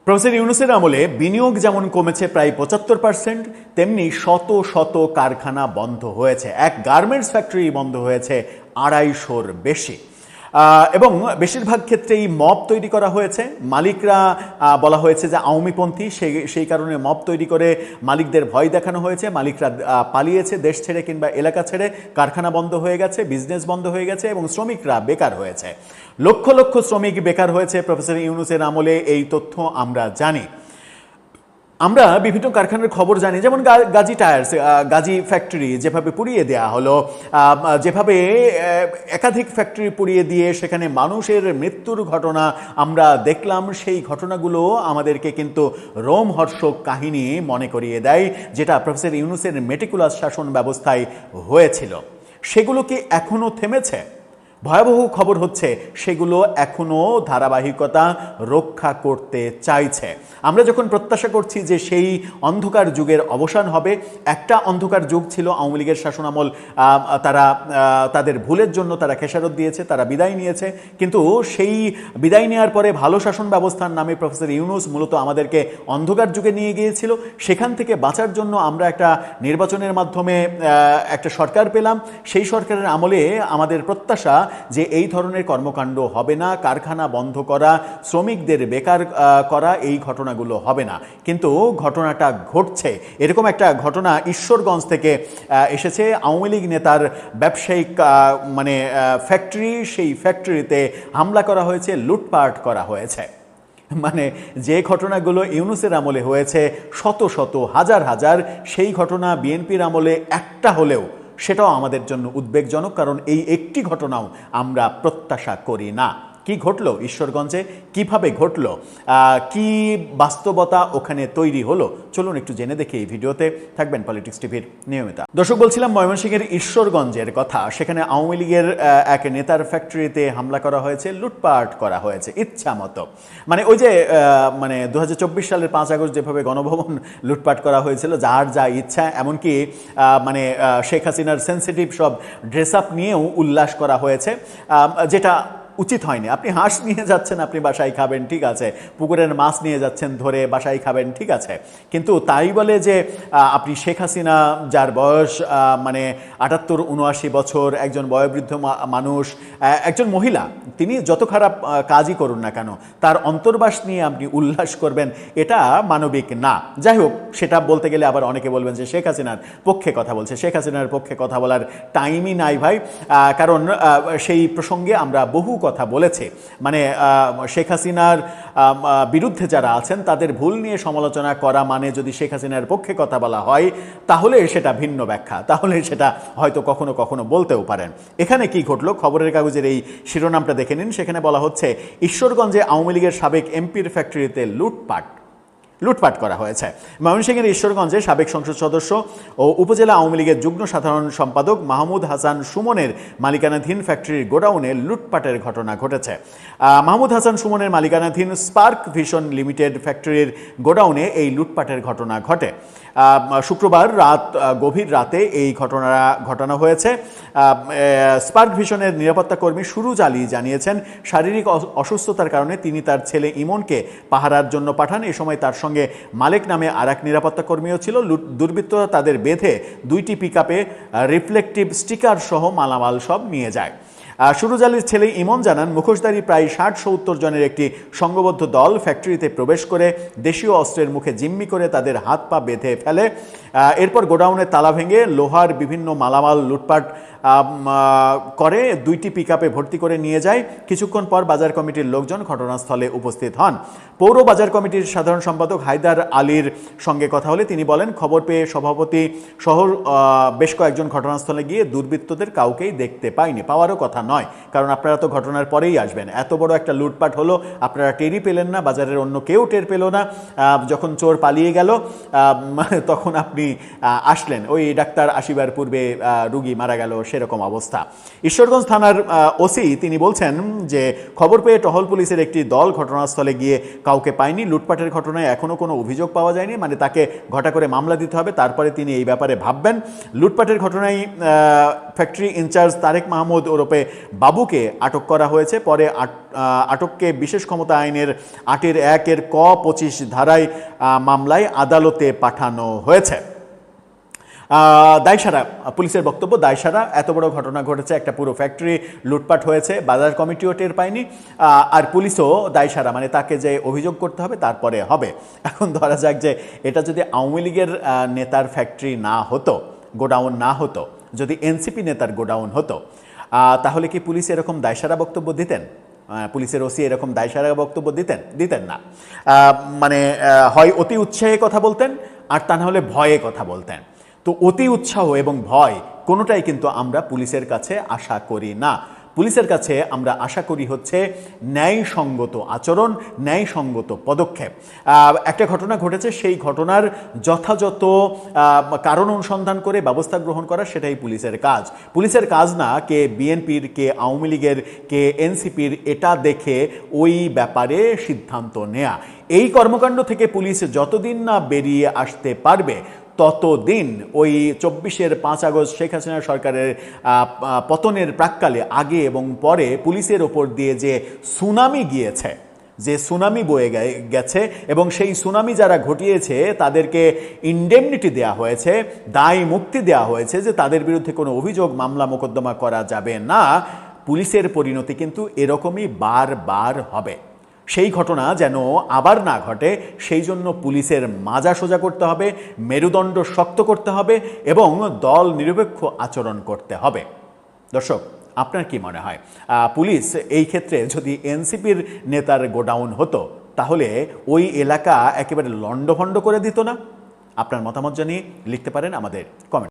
Professor ইউনূসের আমলে বিনিয়োগ যেমন কমেছে প্রায় ৭৫%, তেমনি শত শত কারখানা বন্ধ হয়েছে। এক গার্মেন্টস ফ্যাক্টরি বন্ধ হয়েছে ২৫০-র বেশি, এবং বেশিরভাগ ক্ষেত্রেই মব তৈরি করা হয়েছে। মালিকরা বলা হয়েছে যে আওয়ামীপন্থী, সেই কারণে মব তৈরি করে মালিকদের ভয় দেখানো হয়েছে। মালিকরা পালিয়েছে দেশ ছেড়ে কিংবা এলাকা ছেড়ে, কারখানা বন্ধ হয়ে গেছে, বিজনেস বন্ধ হয়ে গেছে এবং শ্রমিকরা বেকার হয়েছে। লক্ষ লক্ষ শ্রমিক বেকার হয়েছে প্রফেসর ইউনূসের আমলে, এই তথ্য আমরা জানি। আমরা বিভিন্ন কারখানার খবর জানি, যেমন গাজী টায়ার্স, গাজী ফ্যাক্টরি যেভাবে পুড়িয়ে দেওয়া হলো, যেভাবে একাধিক ফ্যাক্টরি পুড়িয়ে দিয়ে সেখানে মানুষের মৃত্যুর ঘটনা আমরা দেখলাম। সেই ঘটনাগুলো আমাদেরকে কিন্তু রোমহর্ষক কাহিনী মনে করিয়ে দেয়, যেটা প্রফেসর ইউনূসের মেটিকুলাস শাসন ব্যবস্থায় হয়েছিল। সেগুলো কি এখনো থেমেছে? ভয়াবহ খবর হচ্ছে সেগুলো এখনো ধারাবাহিকতা রক্ষা করতে চাইছে। আমরা যখন প্রত্যাশা করছি যে সেই অন্ধকার যুগের অবসান হবে, একটা অন্ধকার যুগ ছিল আওয়ামী লীগের শাসনামল, তারা তাদের ভুলের জন্য তারা খেসারত দিয়েছে, তারা বিদায় নিয়েছে। কিন্তু সেই বিদায় নেওয়ার পরে ভালো শাসন ব্যবস্থার নামে প্রফেসর ইউনূস মূলত আমাদেরকে অন্ধকার যুগে নিয়ে গিয়েছিল। সেখান থেকে বাঁচার জন্য আমরা একটা নির্বাচনের মাধ্যমে একটা সরকার পেলাম। সেই সরকারের আমলে আমাদের প্রত্যাশা যে এই ধরনের কর্মকাণ্ড হবে না, কারখানা বন্ধ করা, শ্রমিকদের বেকার করা, এই ঘটনাগুলো হবে না। কিন্তু ঘটনাটা ঘটছে। এরকম একটা ঘটনা ঈশ্বরগঞ্জ থেকে এসেছে। আওয়ামী লীগ নেতার ব্যবসায়িক ফ্যাক্টরি, সেই ফ্যাক্টরিতে হামলা করা হয়েছে, লুটপাট করা হয়েছে। মানে যে ঘটনাগুলো ইউনূসের আমলে হয়েছে শত শত হাজার হাজার, সেই ঘটনা বিএনপির আমলে একটা হলেও সেটাও আমাদের জন্য উদ্বেগজনক, কারণ এই একটি ঘটনাও আমরা প্রত্যাশা করি না। কি ঘটলো ঈশ্বরগঞ্জে, কিভাবে ঘটলো, কি বাস্তবতা ওখানে তৈরি হলো, চলুন একটু জেনে দেখি এই ভিডিওতে। থাকবেন পলিটিক্স টিভির নিয়মিত দর্শক। বলছিলাম ময়মনসিংহের ঈশ্বরগঞ্জের কথা। সেখানে আওয়ামী লীগের এক নেতার ফ্যাক্টরিতে হামলা করা হয়েছে, লুটপাট করা হয়েছে ইচ্ছা মতো। মানে ওই যে 2024 সালের 5 আগস্ট যেভাবে গণভবন লুটপাট করা হয়েছিল, যার যা ইচ্ছা, এমনকি শেখ হাসিনার সেন্সিটিভ সব ড্রেস আপ নিয়েও উল্লাস করা হয়েছে, যেটা উচিত হয়নি। আপনি হাঁস নিয়ে যাচ্ছেন, আপনি বাসায় খাবেন, ঠিক আছে, পুকুরের মাছ নিয়ে যাচ্ছেন ধরে বাসায় খাবেন, ঠিক আছে, কিন্তু তাই বলে যে আপনি শেখ হাসিনা, যার বয়স 78-79 বছর, একজন বয়োবৃদ্ধ মানুষ, একজন মহিলা, তিনি যত খারাপ কাজই করুন না কেন, তার অন্তর্বাস নিয়ে আপনি উল্লাস করবেন, এটা মানবিক না। যাই হোক, সেটা বলতে গেলে আবার অনেকে বলবেন যে শেখ হাসিনার পক্ষে কথা বলছে। শেখ হাসিনার পক্ষে কথা বলার টাইমই নাই ভাই, কারণ সেই প্রসঙ্গে আমরা বহু কথা বলেছে। শেখ হাসিনার বিরুদ্ধে যারা আছেন তাদের ভুল নিয়ে সমালোচনা করা মানে যদি শেখ হাসিনার পক্ষে কথা বলা হয়, তাহলে সেটা ভিন্ন ব্যাখ্যা, তাহলে সেটা হয়তো কখনো কখনো বলতেও পারেন। এখানে কি ঘটলো, খবরের কাগজের এই শিরোনামটা দেখে নিন। সেখানে বলা হচ্ছে ঈশ্বরগঞ্জে আওয়ামী লীগের সাবেক এমপির ফ্যাক্টরিতে লুটপাট করা হয়েছে। ময়মনসিংহের ঈশ্বরগঞ্জে সাবেক সংসদ সদস্য ও উপজেলা আওয়ামী লীগের যুগ্ম সাধারণ সম্পাদক মাহমুদ হাসান সুমনের মালিকানাধীন ফ্যাক্টরির গোডাউনে লুটপাটের ঘটনা ঘটেছে। মাহমুদ হাসান সুমনের মালিকানাধীন স্পার্ক ভিশন লিমিটেড ফ্যাক্টরির গোডাউনে এই লুটপাটের ঘটনা ঘটে। শুক্রবার গভীর রাতে এই ঘটনা হয়েছে। স্পার্ক ভিশনের নিরাপত্তা কর্মী সুরুজ আলী জানিয়েছেন, শারীরিক অসুস্থতার কারণে তিনি তার ছেলে ইমনকে পাহারার জন্য পাঠান। এ সময় তার সঙ্গে মালেক নামে আরেক নিরাপত্তা কর্মীও ছিল। দুর্বৃত্তরা তাদের বেঁধে 2টি পিকআপে রিফ্লেকটিভ স্টিকার সহ মালামাল সব নিয়ে যায়। সুরুজ আলীর ছেলে ইমন জানান, মুখোশধারী প্রায় 60-70 জনের একটি সংঘবদ্ধ দল ফ্যাক্টরিতে প্রবেশ করে দেশীয় অস্ত্রের মুখে জিম্মি করে তাদের হাত পা বেঁধে ফেলে। এরপর গোডাউনের তালা ভেঙে লোহার বিভিন্ন মালামাল লুটপাট করে 2টি পিকআপে ভর্তি করে নিয়ে যায়। কিছুক্ষণ পর বাজার কমিটির লোকজন ঘটনাস্থলে উপস্থিত হন। পৌর বাজার কমিটির সাধারণ সম্পাদক হায়দার আলীর সঙ্গে কথা হলে তিনি বলেন, খবর পেয়ে সভাপতি সহ বেশ কয়েকজন ঘটনাস্থলে গিয়ে দুর্বৃত্তদের কাউকেই দেখতে পায়নি। পাওয়ারও কথা নয়, কারণ আপনারা তো ঘটনার পরেই আসবেন। এত বড় একটা লুটপাট হলো, আপনারা টেরই পেলেন না, বাজারের অন্য কেউ টের পেল না। যখন চোর পালিয়ে গেল তখন আপনি আসলেন। ওই ডাক্তার আসিবার পূর্বে রুগী মারা গেল, সেরকম অবস্থা। ঈশ্বরগঞ্জ থানার ওসি তিনি বলছেন যে খবর পেয়ে টহল পুলিশের একটি দল ঘটনাস্থলে গিয়ে কাউকে পায়নি। লুটপাটের ঘটনায় এখনও কোনো অভিযোগ পাওয়া যায়নি, মানে তাকে ঘটা করে মামলা দিতে হবে, তারপরে তিনি এই ব্যাপারে ভাববেন। লুটপাটের ঘটনায় ফ্যাক্টরি ইনচার্জ তারেক মাহমুদ ওরফে বাবুকে আটক করা হয়েছে। পরে আটককে বিশেষ ক্ষমতা আইনের 8-1 ক 25 ধারায় মামলায় আদালতে পাঠানো হয়েছে। দায়সারা পুলিশের বক্তব্য, দায়সারা, এত বড় ঘটনা ঘটেছে, একটা পুরো ফ্যাক্টরি লুটপাট হয়েছে, বাজার কমিটিও টের পায়নি, আর পুলিশও দায়সারা, মানে তাকে যে অভিযোগ করতে হবে তারপরে হবে। এখন ধরা যাক যে এটা যদি আওয়ামী লীগের নেতার ফ্যাক্টরি না হতো, গোডাউন না হতো, যদি এনসিপি নেতার গোডাউন হতো, তাহলে কি পুলিশ এরকম দায়সারা বক্তব্য দিতেন? পুলিশের ওসি এরকম দায়সারা বক্তব্য দিতেন না। মানে হয় অতি উৎসাহে কথা বলতেন, আর তা না হলে ভয়ে কথা বলতেন। তো অতি উৎসাহ এবং ভয় কোনোটাই কিন্তু আমরা পুলিশের কাছে আশা করি না। পুলিশের কাছে আমরা আশা করি হচ্ছে ন্যায়সঙ্গত আচরণ, ন্যায়সঙ্গত পদক্ষেপ। একটা ঘটনা ঘটেছে, সেই ঘটনার যথাযথ কারণ অনুসন্ধান করে ব্যবস্থা গ্রহণ করা, সেটাই পুলিশের কাজ। পুলিশের কাজ না কে বিএনপির, কে আওয়ামী লীগের, কে এনসিপির, এটা দেখে ওই ব্যাপারে সিদ্ধান্ত নেয়া। এই কর্মকাণ্ড থেকে পুলিশ যতদিন না বেরিয়ে আসতে পারবে, ততদিন ওই 24-এর 5 আগস্ট শেখ হাসিনা সরকারের পতনের প্রাক্কালে, আগে এবং পরে পুলিশের ওপর দিয়ে যে সুনামি গিয়েছে, যে সুনামি বয়ে গেছে, এবং সেই সুনামি যারা ঘটিয়েছে তাদেরকে ইন্ডেমনিটি দেওয়া হয়েছে, দায় মুক্তি দেওয়া হয়েছে, যে তাদের বিরুদ্ধে কোনো অভিযোগ মামলা মোকদ্দমা করা যাবে না। পুলিশের পরিণতি কিন্তু এরকমই বারবার হবে। সেই ঘটনা যেন আবার না ঘটে, সেই জন্য পুলিশের মাজা সোজা করতে হবে, মেরুদণ্ড শক্ত করতে হবে, এবং দল নিরপেক্ষ আচরণ করতে হবে। দর্শক, আপনার কি মনে হয়, পুলিশ এই ক্ষেত্রে যদি এনসিপির নেতার গোডাউন হতো, তাহলে ওই এলাকা একেবারে লণ্ডভণ্ড করে দিত না? আপনার মতামত জানিয়ে লিখতে পারেন আমাদের কমেন্ট।